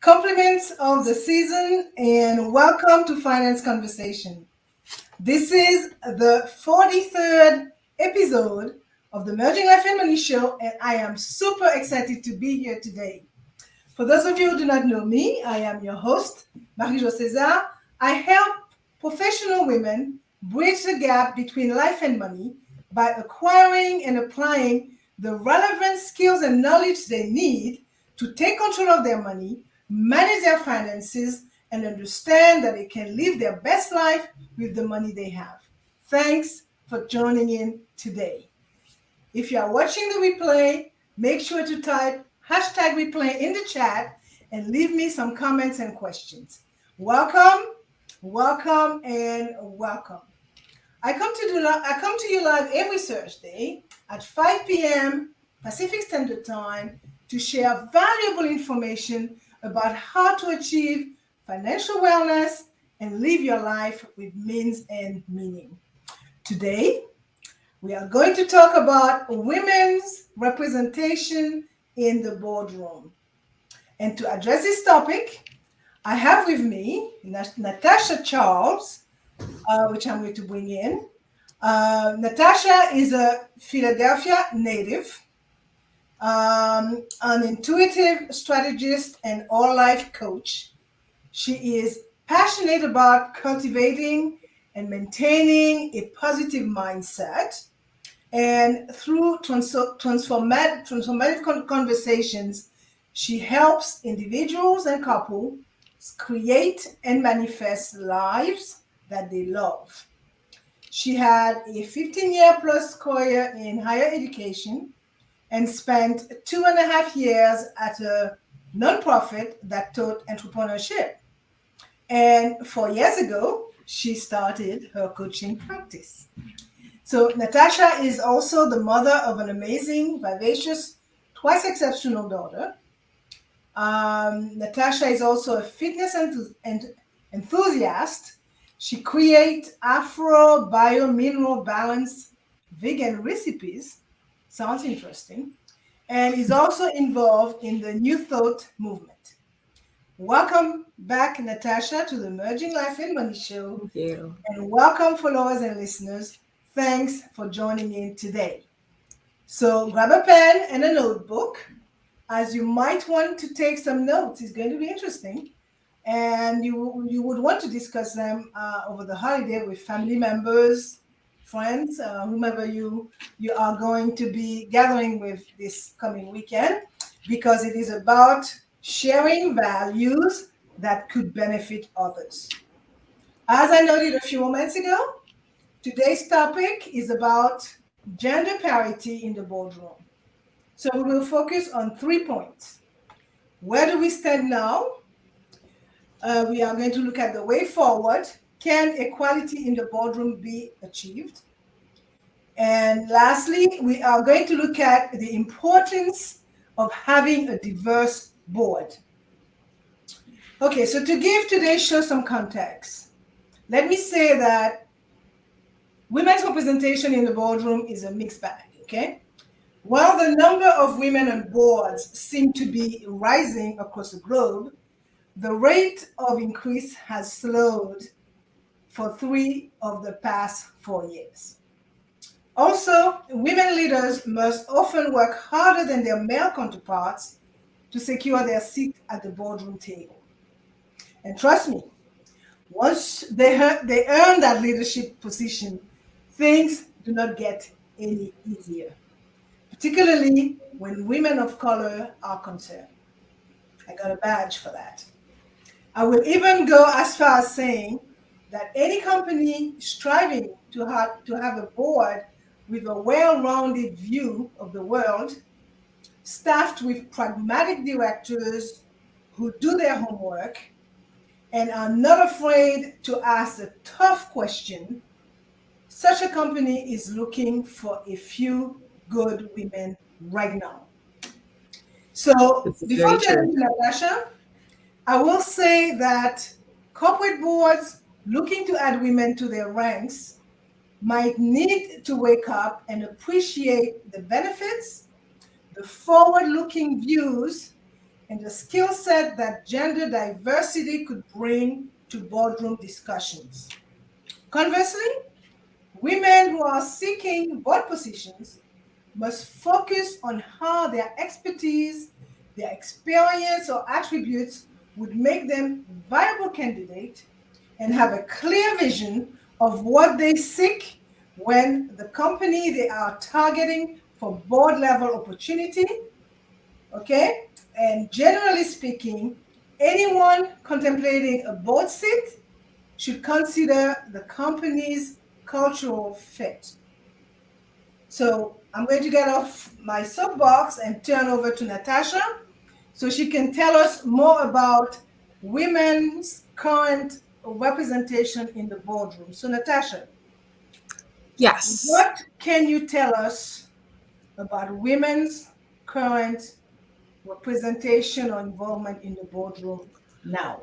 Compliments of the season and welcome to Finance Conversation. This is the 43rd episode of the Merging Life and Money Show, and I am super excited to be here today. For those of you who do not know me, I am your host, Marie-Jo César. I help professional women bridge the gap between life and money by acquiring and applying the relevant skills and knowledge they need to take control of their money, manage their finances, and understand that they can live their best life with the money they have. Thanks for joining in today. If you are watching the replay, make sure to type #replay in the chat and leave me some comments and questions. Welcome, welcome, and welcome. I come to you live every Thursday at 5 p.m. Pacific Standard Time to share valuable information about how to achieve financial wellness and live your life with means and meaning. Today, we are going to talk about women's representation in the boardroom. And to address this topic, I have with me Natasha Charles, which I'm going to bring in. Natasha is a Philadelphia native, an intuitive strategist and all-life coach. She is passionate about cultivating and maintaining a positive mindset. And through transformative conversations, she helps individuals and couples create and manifest lives that they love. She had a 15-year plus career in higher education and spent 2.5 years at a nonprofit that taught entrepreneurship. And 4 years ago, she started her coaching practice. So Natasha is also the mother of an amazing, vivacious, twice exceptional daughter. Natasha is also a fitness enthusiast. She creates Afro bio-mineral balanced vegan recipes. Sounds interesting. And is also involved in the New Thought movement. Welcome back, Natasha, to the Merging Life and Money Show. Thank you. And welcome, followers and listeners. Thanks for joining in today. So grab a pen and a notebook, as you might want to take some notes. It's going to be interesting. And you would want to discuss them over the holiday with family members, friends, whomever you are going to be gathering with this coming weekend, because it is about sharing values that could benefit others. As I noted a few moments ago, today's topic is about gender parity in the boardroom. So we will focus on 3 points. Where do we stand now? We are going to look at the way forward. Can equality in the boardroom be achieved? And lastly, we are going to look at the importance of having a diverse board. Okay, so to give today's show some context, let me say that women's representation in the boardroom is a mixed bag, okay? While the number of women on boards seem to be rising across the globe, the rate of increase has slowed for 3 of the past 4 years. Also, women leaders must often work harder than their male counterparts to secure their seat at the boardroom table. And trust me, once they earn that leadership position, things do not get any easier, particularly when women of color are concerned. I got a badge for that. I will even go as far as saying that any company striving to have a board with a well-rounded view of the world, staffed with pragmatic directors who do their homework and are not afraid to ask a tough question, such a company is looking for a few good women right now. So before getting to Natasha, I will say that corporate boards looking to add women to their ranks might need to wake up and appreciate the benefits, the forward-looking views, and the skill set that gender diversity could bring to boardroom discussions. Conversely, women who are seeking board positions must focus on how their expertise, their experience, or attributes would make them viable candidates and have a clear vision of what they seek when the company they are targeting for board level opportunity. Okay? And generally speaking, anyone contemplating a board seat should consider the company's cultural fit. So I'm going to get off my soapbox and turn over to Natasha so she can tell us more about women's current representation in the boardroom. So, Natasha, Yes. what can you tell us about women's current representation or involvement in the boardroom now?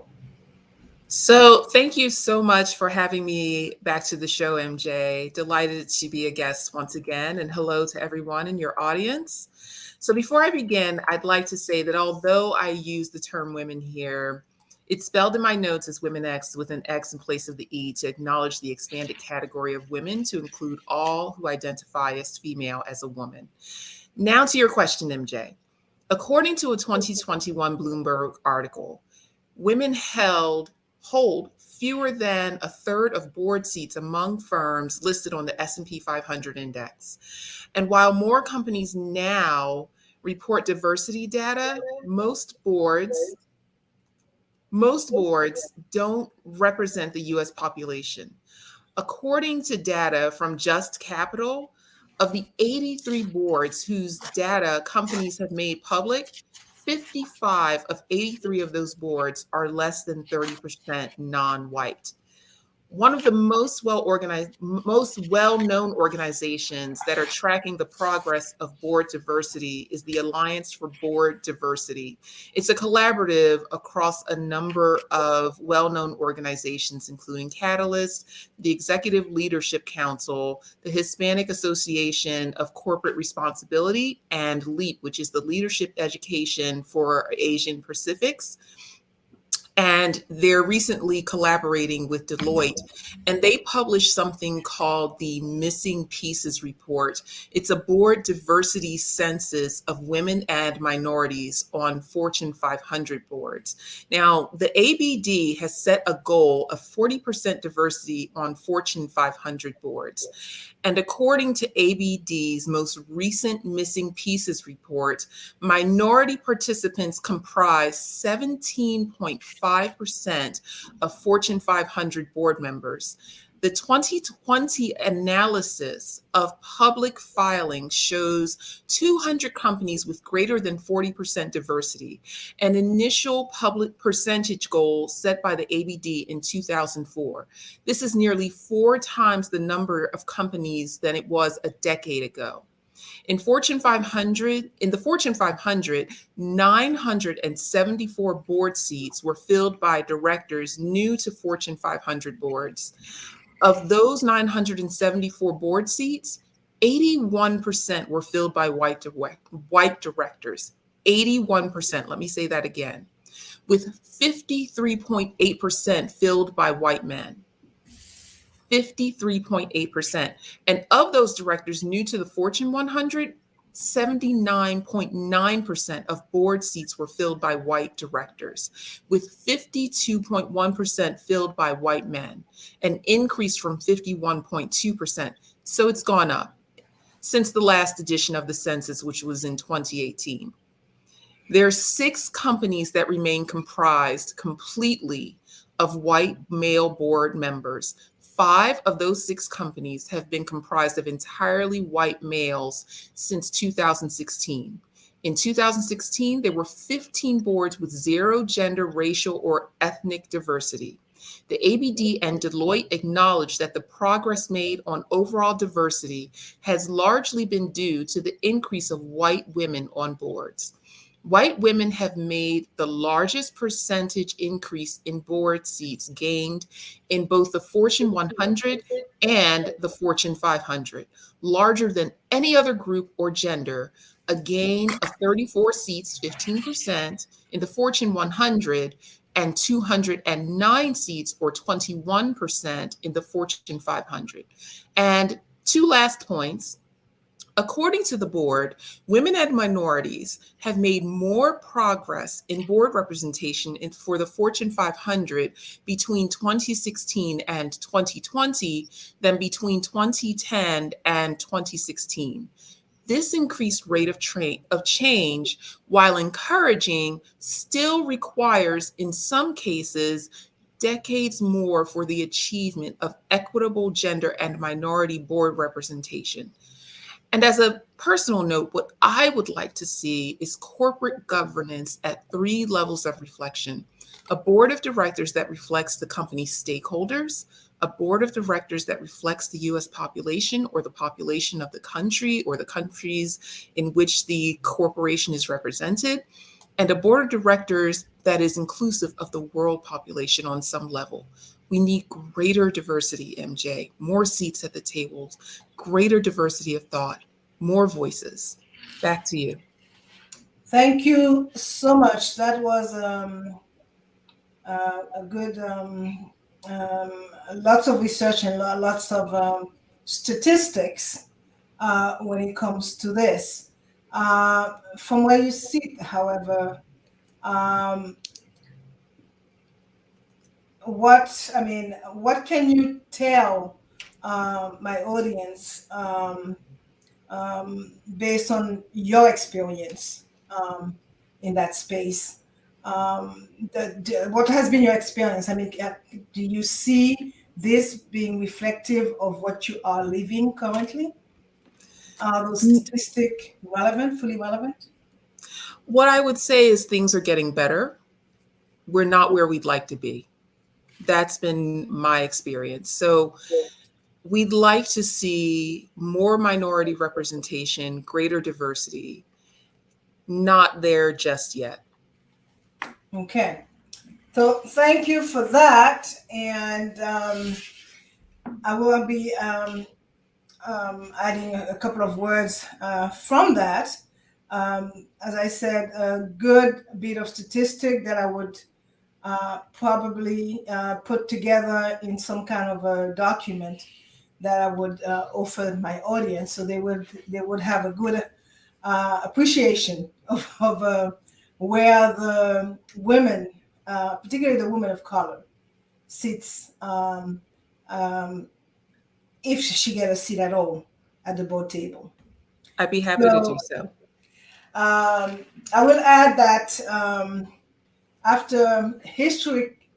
So thank you so much for having me back to the show, MJ. Delighted to be a guest once again, and hello to everyone in your audience. So before I begin, I'd like to say that although I use the term women here, it's spelled in my notes as Women X with an X in place of the E to acknowledge the expanded category of women to include all who identify as female as a woman. Now to your question, MJ. According to a 2021 Bloomberg article, women hold fewer than a third of board seats among firms listed on the S&P 500 index. And while more companies now report diversity data, most boards don't represent the US population. According to data from Just Capital, of the 83 boards whose data companies have made public, 55 of 83 of those boards are less than 30% non-white. One of the most well-known organizations that are tracking the progress of board diversity is the Alliance for Board Diversity. It's a collaborative across a number of well-known organizations, including Catalyst, the Executive Leadership Council, the Hispanic Association of Corporate Responsibility, and LEAP, which is the Leadership Education for Asian Pacifics. And they're recently collaborating with Deloitte, and they published something called the Missing Pieces Report. It's a board diversity census of women and minorities on Fortune 500 boards. Now, the ABD has set a goal of 40% diversity on Fortune 500 boards. And according to ABD's most recent Missing Pieces report, minority participants comprise 17.5% of Fortune 500 board members. The 2020 analysis of public filing shows 200 companies with greater than 40% diversity, an initial public percentage goal set by the ABD in 2004. This is nearly 4 times the number of companies than it was a decade ago. In the Fortune 500, 974 board seats were filled by directors new to Fortune 500 boards. Of those 974 board seats, 81% were filled by white directors. 81%, let me say that again, with 53.8% filled by white men. 53.8%. And of those directors new to the Fortune 100, 79.9% of board seats were filled by white directors, with 52.1% filled by white men, an increase from 51.2%. So it's gone up since the last edition of the census, which was in 2018. There are 6 companies that remain comprised completely of white male board members. 5 of those 6 companies have been comprised of entirely white males since 2016. In 2016, there were 15 boards with 0 gender, racial, or ethnic diversity. The ABD and Deloitte acknowledge that the progress made on overall diversity has largely been due to the increase of white women on boards. White women have made the largest percentage increase in board seats gained in both the Fortune 100 and the Fortune 500, larger than any other group or gender, a gain of 34 seats, 15% in the Fortune 100, and 209 seats, or 21%, in the Fortune 500. And two last points. According to the board, women and minorities have made more progress in board representation for the Fortune 500 between 2016 and 2020 than between 2010 and 2016. This increased rate of change, while encouraging, still requires, in some cases, decades more for the achievement of equitable gender and minority board representation. And as a personal note, what I would like to see is corporate governance at three levels of reflection: a board of directors that reflects the company's stakeholders, a board of directors that reflects the US population or the population of the country or the countries in which the corporation is represented, and a board of directors that is inclusive of the world population on some level. We need greater diversity, MJ, more seats at the tables, greater diversity of thought, more voices. Back to you. Thank you so much. That was a good, um, lots of research and lots of statistics when it comes to this. From where you sit, however, um, what can you tell my audience based on your experience in that space? What has been your experience? I mean, do you see this being reflective of what you are living currently? Are those statistics relevant, fully relevant? What I would say is things are getting better. We're not where we'd like to be. That's been my experience. So we'd like to see more minority representation, greater diversity. Not there just yet. Okay. So thank you for that. And I will be adding a couple of words from that. As I said, a good bit of statistic that I would probably put together in some kind of a document that I would offer my audience, so they would have a good appreciation of where the women, particularly the women of color, sits, if she get a seat at all at the board table. I'd be happy to do So so. I will add that after historic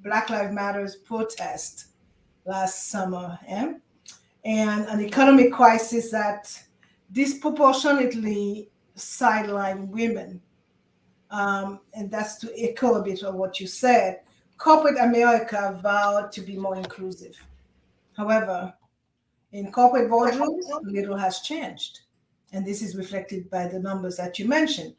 Black Lives Matters protest last summer, and an economic crisis that disproportionately sidelined women, and that's to echo a bit of what you said, corporate America vowed to be more inclusive. However, in corporate boardrooms, little has changed. And this is reflected by the numbers that you mentioned.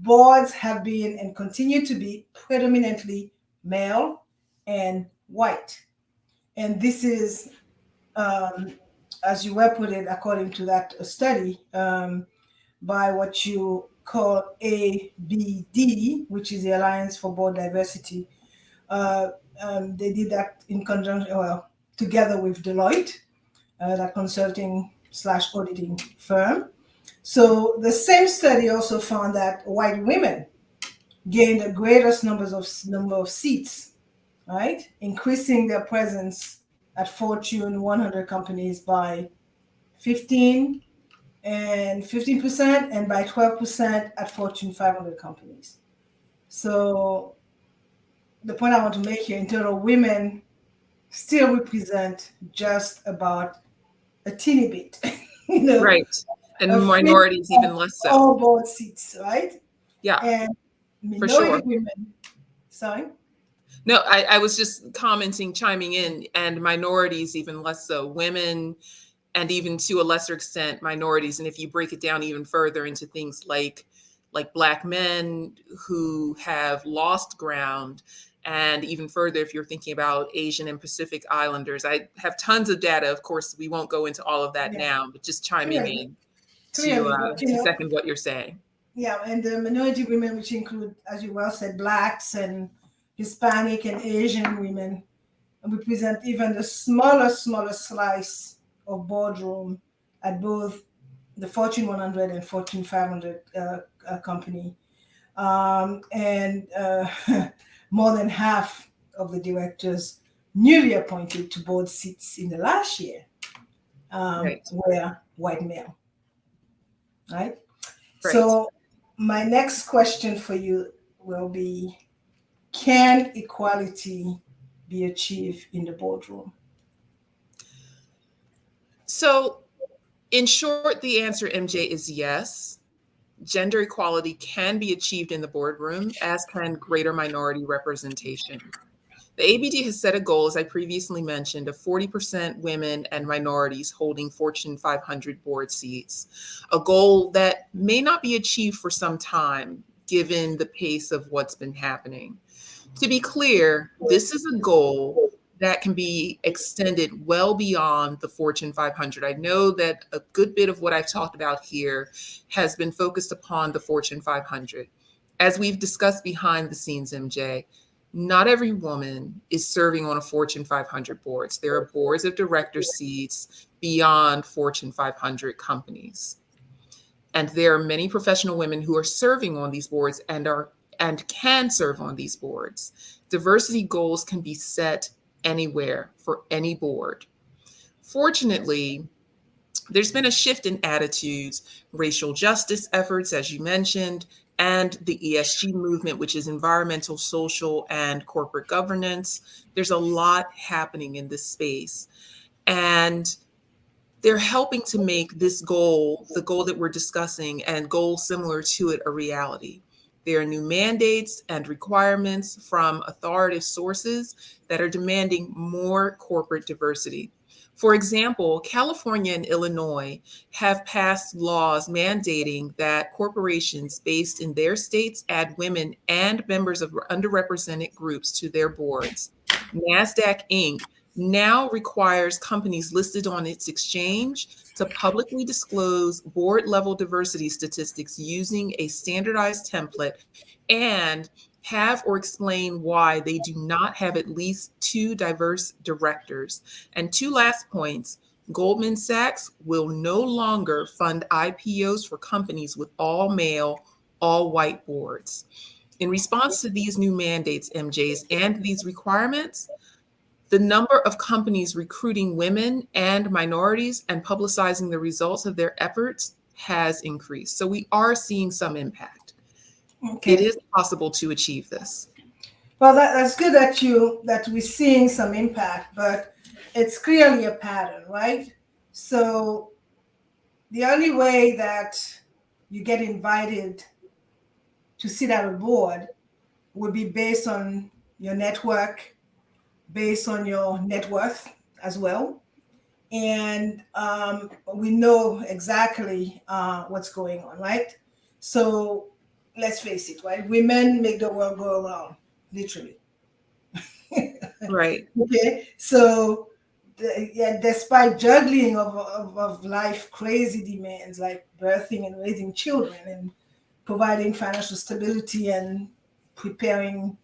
Boards have been and continue to be predominantly male and white. And this is, as you were put it, according to that study, by what you call ABD, which is the Alliance for Board Diversity. They did that in conjunction, well, together with Deloitte, that consulting / auditing firm. So the same study also found that white women gained the greatest number of seats, right? Increasing their presence at Fortune 100 companies by 15% and by 12% at Fortune 500 companies. So the point I want to make here, in total, women still represent just about a teeny bit, Right. a And fifth minorities of even less so. all board seats, right? Yeah, And for minority sure. women, sorry? No, I was just commenting, chiming in, and minorities even less so. Women, and even to a lesser extent, minorities. And if you break it down even further into things like Black men who have lost ground, and even further, if you're thinking about Asian and Pacific Islanders, I have tons of data. Of course, we won't go into all of that Yeah, now, but just chiming sure. in. clearly, but to second what you're saying. yeah, and the minority women, which include, as you well said, blacks and Hispanic and Asian women, represent even the smaller slice of boardroom at both the Fortune 100 and Fortune 500 company. And more than half of the directors newly appointed to board seats in the last year Right. were white male, right? Right. So my next question for you will be, can equality be achieved in the boardroom? So, in short, the answer, MJ, is yes. Gender equality can be achieved in the boardroom, as can greater minority representation. The ABD has set a goal, as I previously mentioned, of 40% women and minorities holding Fortune 500 board seats, a goal that may not be achieved for some time, given the pace of what's been happening. To be clear, this is a goal that can be extended well beyond the Fortune 500. I know that a good bit of what I've talked about here has been focused upon the Fortune 500. As we've discussed behind the scenes, MJ, not every woman is serving on a Fortune 500 boards. There are boards of director seats beyond Fortune 500 companies. And there are many professional women who are serving on these boards and can serve on these boards. Diversity goals can be set anywhere for any board. Fortunately, there's been a shift in attitudes, racial justice efforts, as you mentioned, and the ESG movement, which is environmental, social, and corporate governance. There's a lot happening in this space. And they're helping to make this goal, the goal that we're discussing, and goals similar to it, a reality. There are new mandates and requirements from authoritative sources that are demanding more corporate diversity. For example, California and Illinois have passed laws mandating that corporations based in their states add women and members of underrepresented groups to their boards. NASDAQ Inc. now requires companies listed on its exchange to publicly disclose board level diversity statistics using a standardized template and have or explain why they do not have at least two diverse directors. And two last points. Goldman Sachs will no longer fund IPOs for companies with all male, all white boards. In response to these new mandates, MJs, and these requirements, the number of companies recruiting women and minorities and publicizing the results of their efforts has increased. So we are seeing some impact. It Okay. is possible to achieve this. Well, that's good that we're seeing some impact, but it's clearly a pattern, right? So the only way that you get invited to sit at a board would be based on your network, based on your net worth as well. And we know exactly what's going on, right? So let's face it, right? Women make the world go around, literally. Right. Okay, so yeah, despite juggling of life crazy demands like birthing and raising children and providing financial stability and preparing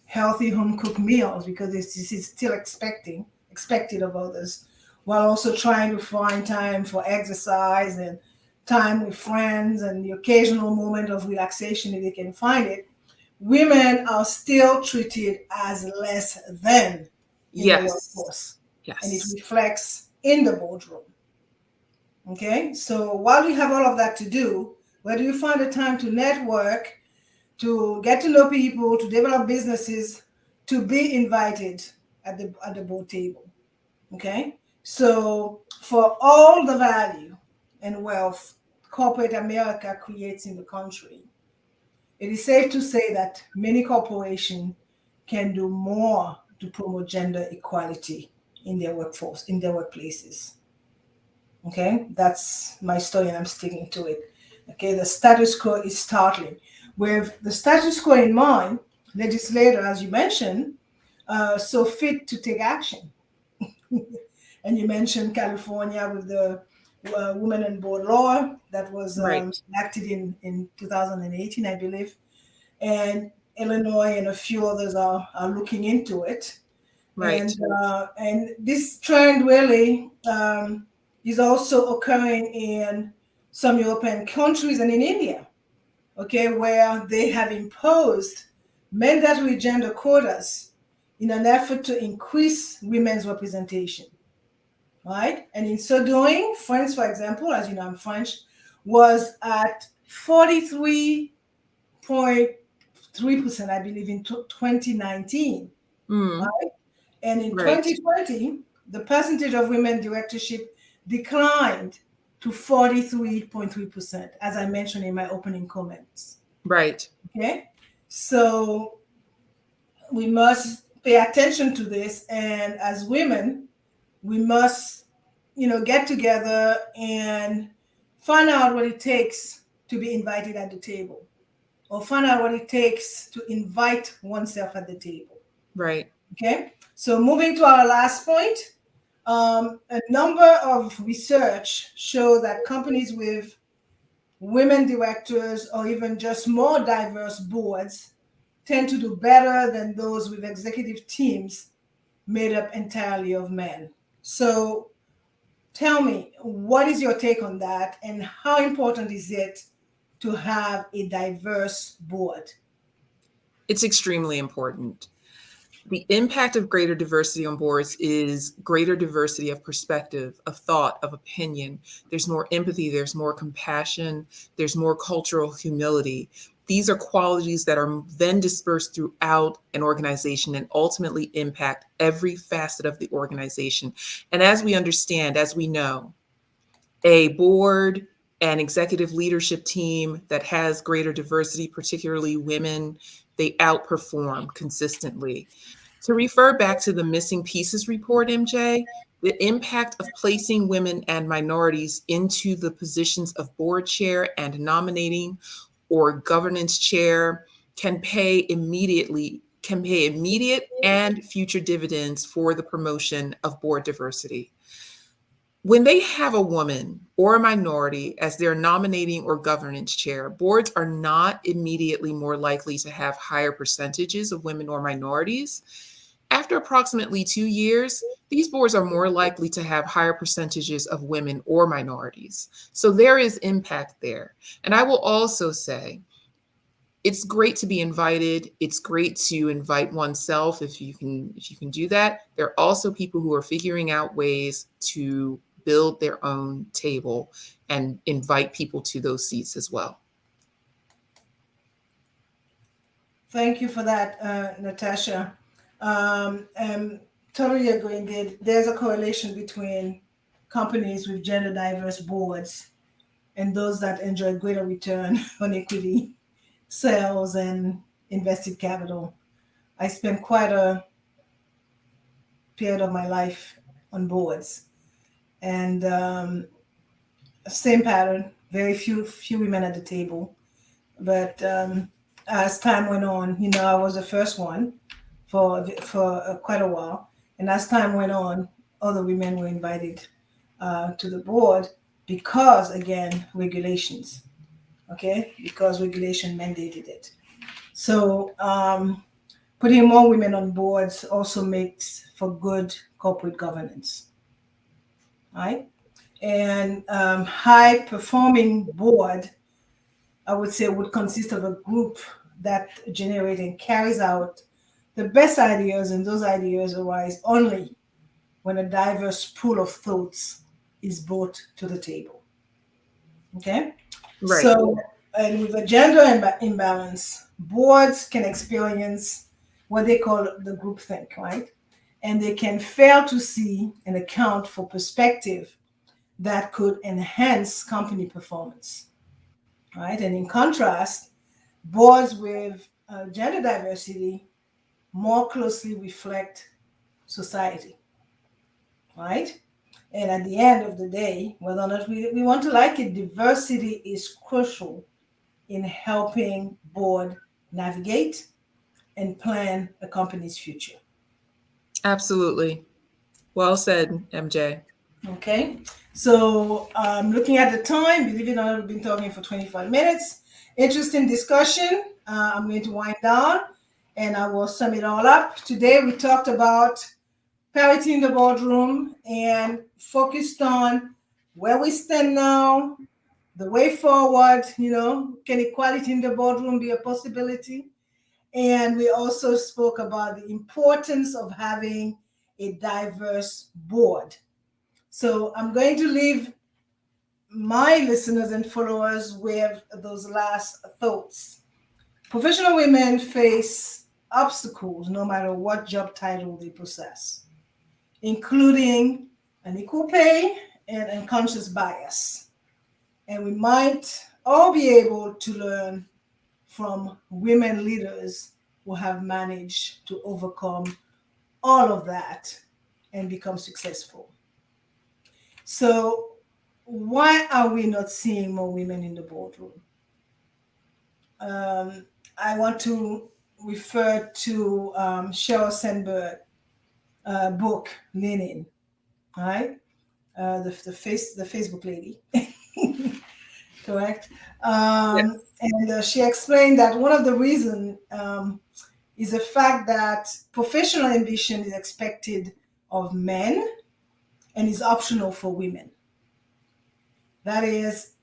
healthy home cooked meals because this is still expected of others, while also trying to find time for exercise and time with friends and the occasional moment of relaxation if they can find it, women are still treated as less than in the Yes. workforce, and it Yes. reflects in the boardroom. Okay, so while you have all of that to do, where do you find the time to network, to get to know people, to develop businesses, to be invited at the board table? Okay, so for all the value and wealth corporate America creates in the country, it is safe to say that many corporations can do more to promote gender equality in their workforce, in their workplaces. Okay, that's my story and I'm sticking to it. Okay, the status quo is startling. With the status quo in mind, legislators, as you mentioned, so fit to take action. And you mentioned California with the women on board law that was Right. enacted in 2018, I believe. And Illinois and a few others are looking into it. Right. And this trend really is also occurring in some European countries and in India, okay, where they have imposed mandatory gender quotas in an effort to increase women's representation, right? And in so doing, France, for example, as you know, I'm French, was at 43.3%, I believe, in 2019, Mm, right? And in right. 2020, the percentage of women directorship declined to 43.3%, as I mentioned in my opening comments. Right. Okay, so we must pay attention to this, and as women, we must, get together and find out what it takes to be invited at the table, or find out what it takes to invite oneself at the table. Right. Okay, so moving to our last point, a number of research show that companies with women directors or even just more diverse boards tend to do better than those with executive teams made up entirely of men. So tell me, what is your take on that, and how important is it to have a diverse board? It's extremely important. The impact of greater diversity on boards is greater diversity of perspective, of thought, of opinion. There's more empathy, there's more compassion, there's more cultural humility. These are qualities that are then dispersed throughout an organization and ultimately impact every facet of the organization. And as we understand, as we know, a board and executive leadership team that has greater diversity, particularly women, they outperform consistently. To refer back to the missing pieces report, MJ, the impact of placing women and minorities into the positions of board chair and nominating or governance chair can pay immediate and future dividends for the promotion of board diversity. When they have a woman or a minority as their nominating or governance chair, boards are not immediately more likely to have higher percentages of women or minorities. After approximately 2 years, these boards are more likely to have higher percentages of women or minorities. So there is impact there. And I will also say, it's great to be invited. It's great to invite oneself if you can do that. There are also people who are figuring out ways to build their own table and invite people to those seats as well. Thank you for that, Natasha. Totally agreeing. There's a correlation between companies with gender diverse boards and those that enjoy greater return on equity, sales, and invested capital. I spent quite a period of my life on boards, and same pattern. Very few women at the table, but as time went on, I was the first one for quite a while, and as time went on, other women were invited to the board because, again, regulations. Okay, because regulation mandated it. So putting more women on boards also makes for good corporate governance, right? And high performing board, I would say, would consist of a group that generates and carries out the best ideas, and those ideas arise only when a diverse pool of thoughts is brought to the table. Okay? Right. So, and with a gender imbalance, boards can experience what they call the groupthink, right? And they can fail to see and account for perspective that could enhance company performance, right? And in contrast, boards with gender diversity more closely reflect society, right? And at the end of the day, whether or not we want to like it, diversity is crucial in helping board navigate and plan a company's future. Absolutely. Well said, MJ. Okay, so looking at the time, believe it or not, we've been talking for 25 minutes. Interesting discussion. I'm going to wind down and I will sum it all up. Today we talked about parity in the boardroom and focused on where we stand now, the way forward, can equality in the boardroom be a possibility? And we also spoke about the importance of having a diverse board. So I'm going to leave my listeners and followers with those last thoughts. Professional women face obstacles no matter what job title they possess, including unequal pay and unconscious bias. And we might all be able to learn from women leaders who have managed to overcome all of that and become successful. So, why are we not seeing more women in the boardroom? Um, I want to refer to Sheryl Sandberg book, Lenin, right? The Facebook lady, correct? Yes. And she explained that one of the reasons is the fact that professional ambition is expected of men and is optional for women. That is,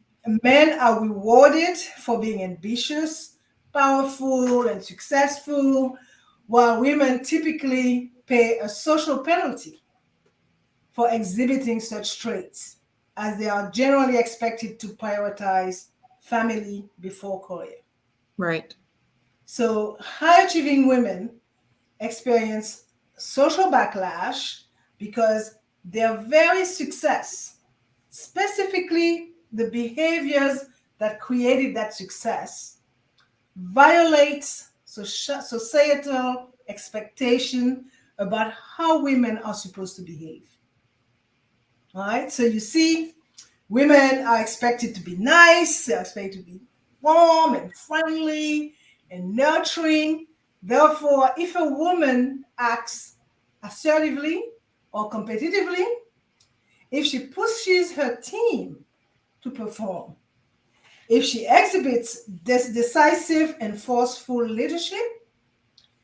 men are rewarded for being ambitious, powerful, and successful, while women typically pay a social penalty for exhibiting such traits, as they are generally expected to prioritize family before career. Right. So, high achieving women experience social backlash because their very success, specifically the behaviors that created that success, violates societal expectation about how women are supposed to behave. All right, so you see, women are expected to be nice, they're expected to be warm and friendly and nurturing. Therefore, if a woman acts assertively or competitively, if she pushes her team to perform, if she exhibits decisive and forceful leadership,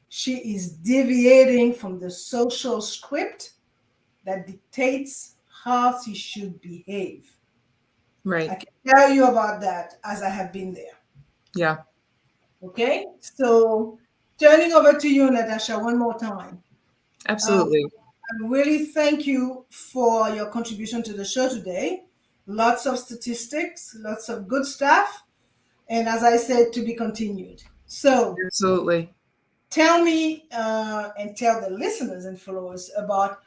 she is deviating from the social script that dictates how she should behave. I Right. can tell you about that as I have been there. Yeah. Okay, so turning over to you, Natasha, one more time. Um, Absolutely. I really thank you for your contribution to the show today. Lots of statistics, lots of good stuff, and as I said, to be continued. So Absolutely. tell me and tell the listeners and followers about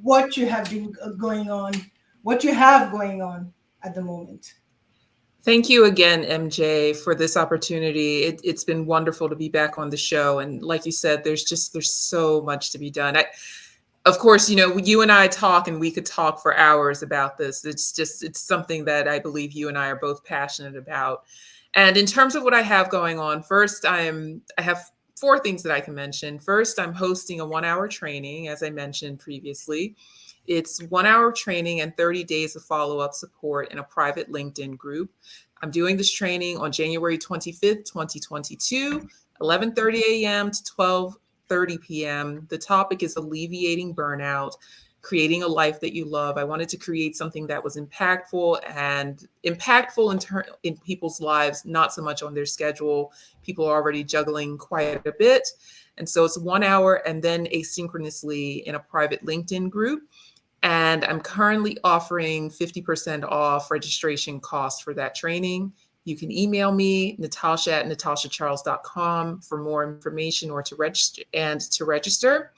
what you have been going on, what you have going on at the moment. Thank you again, MJ, for this opportunity. It's been wonderful to be back on the show. And like you said, there's so much to be done. Of course, you and I talk, and we could talk for hours about this. It's something that I believe you and I are both passionate about. And in terms of what I have going on, first, I have four things that I can mention. First, I'm hosting a 1 hour training, as I mentioned previously. It's 1 hour training and 30 days of follow up support in a private LinkedIn group. I'm doing this training on January 25th, 2022, 11:30 a.m. to 12:30 p.m. The topic is alleviating burnout, creating a life that you love. I wanted to create something that was impactful in people's lives, not so much on their schedule. People are already juggling quite a bit. And so it's 1 hour and then asynchronously in a private LinkedIn group. And I'm currently offering 50% off registration costs for that training. You can email me, Natasha at natashacharles.com for more information or to register.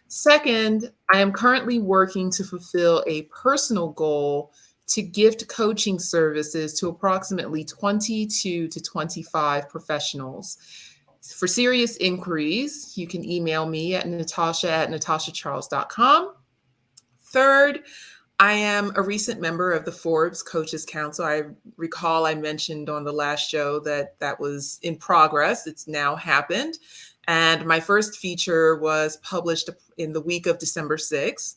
Second, I am currently working to fulfill a personal goal to gift coaching services to approximately 22 to 25 professionals. For serious inquiries, you can email me at natasha at natashacharles.com. Third, I am a recent member of the Forbes Coaches Council. I recall I mentioned on the last show that that was in progress. It's now happened. And my first feature was published in the week of December 6th.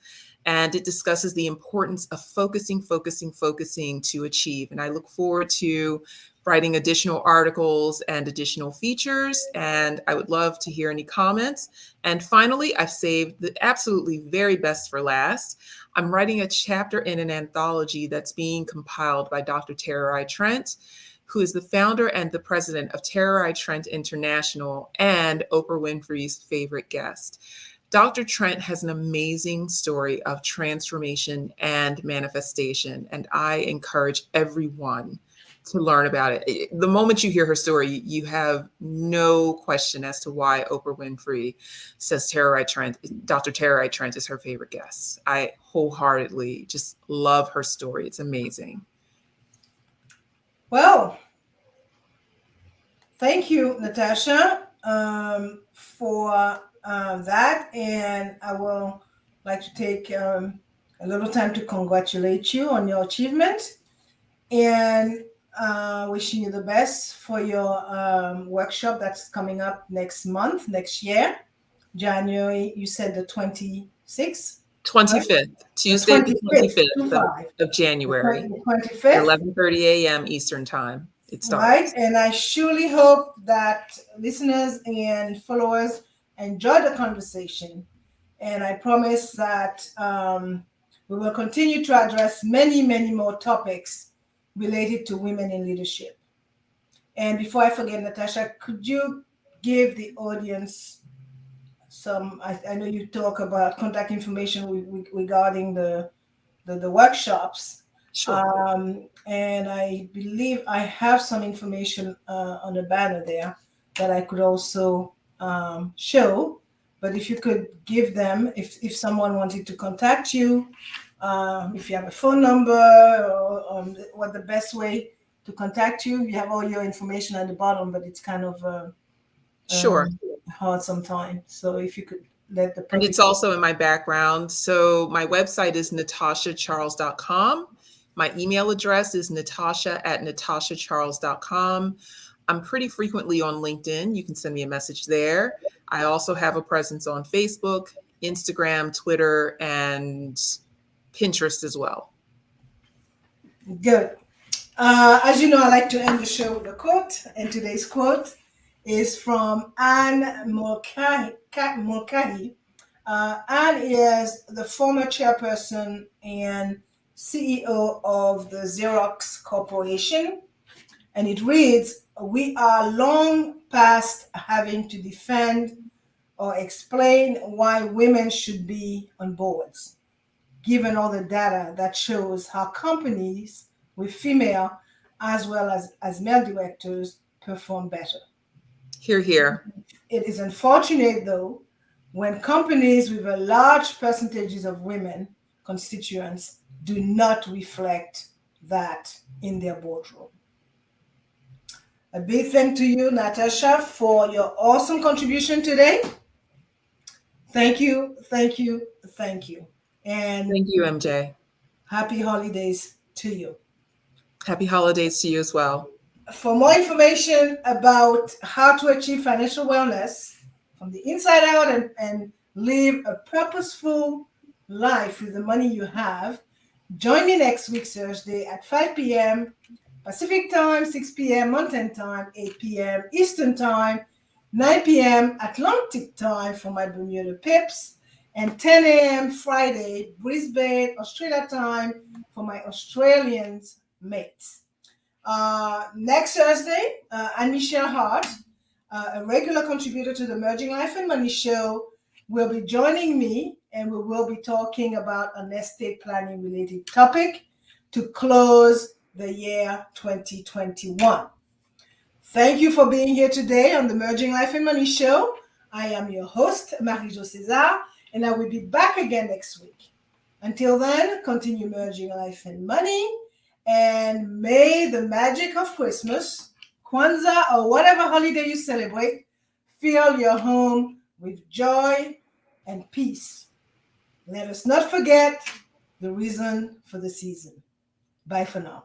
and it discusses the importance of focusing to achieve. And I look forward to writing additional articles and additional features, and I would love to hear any comments. And finally, I've saved the absolutely very best for last. I'm writing a chapter in an anthology that's being compiled by Dr. Tara I. Trent, who is the founder and the president of Tara I. Trent International and Oprah Winfrey's favorite guest. Dr. Trent has an amazing story of transformation and manifestation, and I encourage everyone to learn about it. The moment you hear her story, you have no question as to why Oprah Winfrey says Dr. Tara I. Trent is her favorite guest. I wholeheartedly just love her story. It's amazing. Well, thank you, Natasha, for that. And I will like to take a little time to congratulate you on your achievement, and wishing you the best for your workshop that's coming up next year, January. You said the 26th? 25th, Tuesday, the 25th of January, The 25th. 11:30 a.m. Eastern Time. It starts. Right, and I surely hope that listeners and followers enjoy the conversation. And I promise that we will continue to address many, many more topics related to women in leadership. And before I forget, Natasha, could you give the audience some, I know you talk about contact information regarding the workshops. Sure. And I believe I have some information on the banner there that I could also show. But if you could give them, if someone wanted to contact you, if you have a phone number or what the best way to contact you. You have all your information at the bottom, but it's kind of Sure. hard sometimes. So if you could let the And it's also in my background. So my website is natashacharles.com. My email address is natasha@natashacharles.com. I'm pretty frequently on LinkedIn. You can send me a message there. I also have a presence on Facebook, Instagram, Twitter, and Pinterest as well. Good. As you know, I like to end the show with a quote, and today's quote is from Anne Mulcahy. Anne is the former chairperson and CEO of the Xerox Corporation, and it reads, "We are long past having to defend or explain why women should be on boards, given all the data that shows how companies with female as well as male directors perform better." Hear, hear. It is unfortunate, though, when companies with a large percentages of women constituents do not reflect that in their boardroom. A big thank to you, Natasha, for your awesome contribution today. Thank you, thank you, thank you. And thank you, MJ. Happy holidays to you. Happy holidays to you as well. For more information about how to achieve financial wellness from the inside out and live a purposeful life with the money you have, join me next week, Thursday at 5 p.m. Pacific time, 6 p.m. Mountain time, 8 p.m. Eastern time, 9 p.m. Atlantic time for my Bermuda pips, and 10 a.m. Friday, Brisbane, Australia time for my Australian mates. Next Thursday, Anne-Michelle Hart, a regular contributor to the Merging Life and Money show, will be joining me, and we will be talking about an estate planning related topic to close the year 2021. Thank you for being here today on the Merging Life and Money show. I am your host, Marie-Jo César, and I will be back again next week. Until then, continue merging life and money, and may the magic of Christmas, Kwanzaa, or whatever holiday you celebrate, fill your home with joy and peace. Let us not forget the reason for the season. Bye for now.